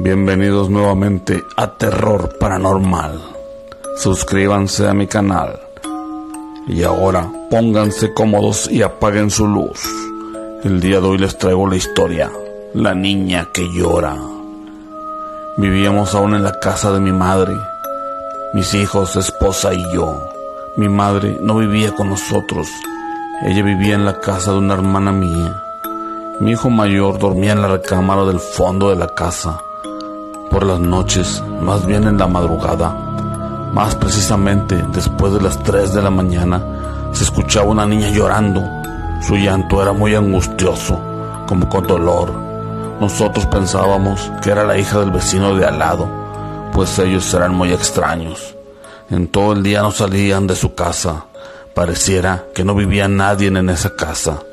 Bienvenidos nuevamente a Terror Paranormal. Suscríbanse a mi canal. Y ahora pónganse cómodos y apaguen su luz. El día de hoy les traigo la historia La niña que llora. Vivíamos aún en la casa de mi madre, mis hijos, esposa y yo. Mi madre no vivía con nosotros. Ella vivía en la casa de una hermana mía. Mi hijo mayor dormía en la recámara del fondo de la casa. Por las noches, más bien en la madrugada, más precisamente después de las 3 de la mañana, se escuchaba una niña llorando. Su llanto era muy angustioso, como con dolor. Nosotros pensábamos que era la hija del vecino de al lado, pues ellos eran muy extraños. En todo el día no salían de su casa. Pareciera que no vivía nadie en esa casa.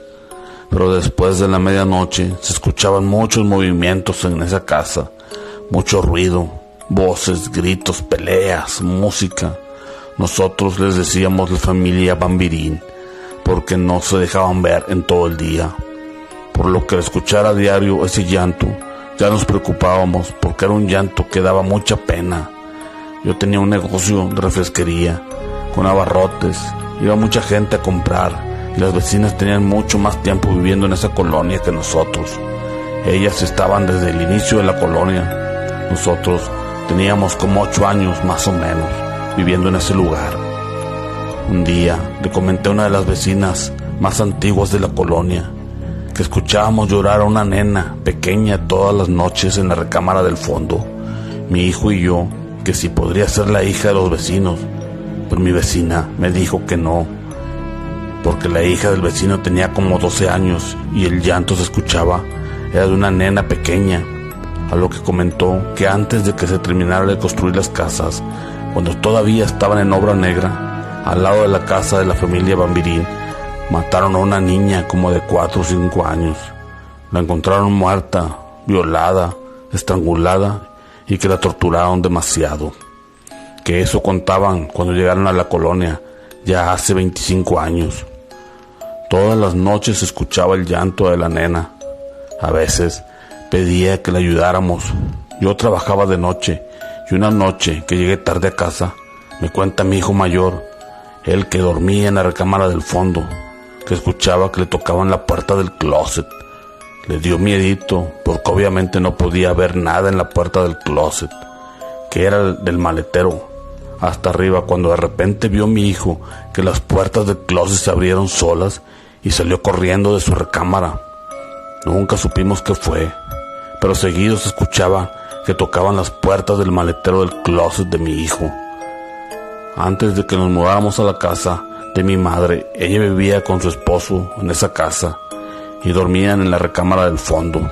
Pero después de la medianoche se escuchaban muchos movimientos en esa casa. Mucho ruido, voces, gritos, peleas, música. Nosotros les decíamos la familia Bambirín, porque no se dejaban ver en todo el día. Por lo que al escuchar a diario ese llanto, ya nos preocupábamos, porque era un llanto que daba mucha pena. Yo tenía un negocio de refresquería, con abarrotes. Iba mucha gente a comprar, y las vecinas tenían mucho más tiempo viviendo en esa colonia que nosotros. Ellas estaban desde el inicio de la colonia. Nosotros teníamos como 8 años más o menos viviendo en ese lugar. Un día le comenté a una de las vecinas más antiguas de la colonia que escuchábamos llorar a una nena pequeña todas las noches en la recámara del fondo. Mi hijo y yo, que si podría ser la hija de los vecinos, pero mi vecina me dijo que no, porque la hija del vecino tenía como 12 años y el llanto se escuchaba era de una nena pequeña. A lo que comentó que antes de que se terminara de construir las casas, cuando todavía estaban en obra negra, al lado de la casa de la familia Bambirín, mataron a una niña como de 4 o 5 años. La encontraron muerta, violada, estrangulada y que la torturaron demasiado. Que eso contaban cuando llegaron a la colonia, ya hace 25 años. Todas las noches se escuchaba el llanto de la nena. A veces pedía que le ayudáramos. Yo trabajaba de noche y una noche que llegué tarde a casa, me cuenta mi hijo mayor, él que dormía en la recámara del fondo, que escuchaba que le tocaban la puerta del closet. Le dio miedito porque obviamente no podía ver nada en la puerta del closet, que era del maletero hasta arriba, cuando de repente vio mi hijo que las puertas del closet se abrieron solas y salió corriendo de su recámara. Nunca supimos qué fue, pero seguido se escuchaba que tocaban las puertas del maletero del closet de mi hijo. Antes de que nos mudáramos a la casa de mi madre, ella vivía con su esposo en esa casa y dormían en la recámara del fondo.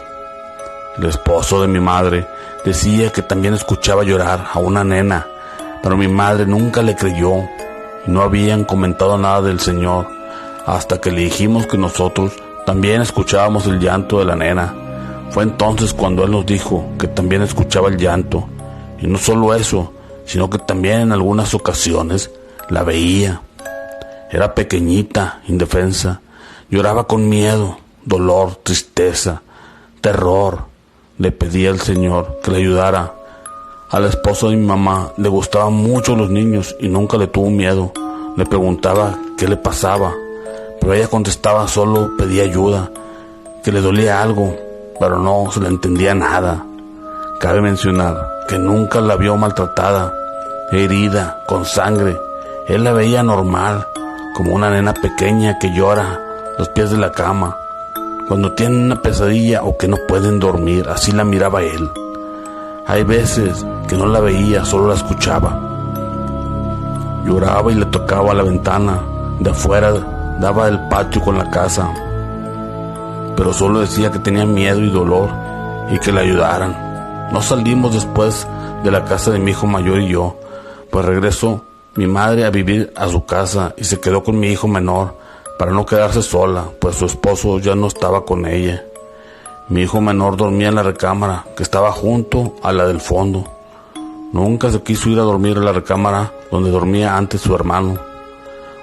El esposo de mi madre decía que también escuchaba llorar a una nena, pero mi madre nunca le creyó y no habían comentado nada del señor hasta que le dijimos que nosotros también escuchábamos el llanto de la nena. Fue entonces cuando él nos dijo que también escuchaba el llanto, y no solo eso, sino que también en algunas ocasiones la veía. Era pequeñita, indefensa, lloraba con miedo, dolor, tristeza, terror. Le pedía al Señor que le ayudara. Al esposo de mi mamá le gustaban mucho los niños y nunca le tuvo miedo. Le preguntaba qué le pasaba, pero ella contestaba solo pedía ayuda, que le dolía algo, pero no se le entendía nada. Cabe mencionar que nunca la vio maltratada, herida, con sangre. Él la veía normal, como una nena pequeña que llora a los pies de la cama, cuando tienen una pesadilla o que no pueden dormir. Así la miraba él. Hay veces que no la veía, solo la escuchaba. Lloraba y le tocaba la ventana de afuera, daba el patio con la casa, pero solo decía que tenía miedo y dolor y que le ayudaran. No salimos después de la casa de mi hijo mayor y yo, pues regresó mi madre a vivir a su casa y se quedó con mi hijo menor para no quedarse sola, pues su esposo ya no estaba con ella. Mi hijo menor dormía en la recámara que estaba junto a la del fondo. Nunca se quiso ir a dormir a la recámara donde dormía antes su hermano.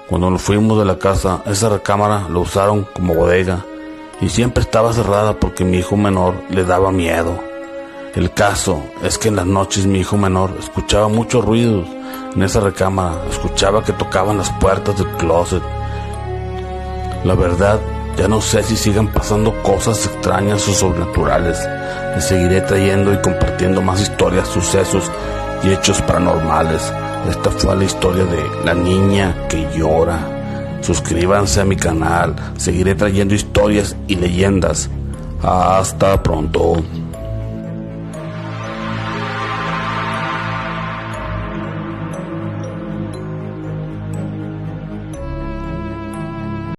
Cuando nos fuimos de la casa, esa recámara la usaron como bodega y siempre estaba cerrada porque mi hijo menor le daba miedo. El caso es que en las noches mi hijo menor escuchaba muchos ruidos en esa recámara. Escuchaba que tocaban las puertas del closet. La verdad, ya no sé si sigan pasando cosas extrañas o sobrenaturales. Les seguiré trayendo y compartiendo más historias, sucesos y hechos paranormales. Esta fue la historia de la niña que llora. Suscríbanse a mi canal. Seguiré trayendo historias y leyendas. Hasta pronto.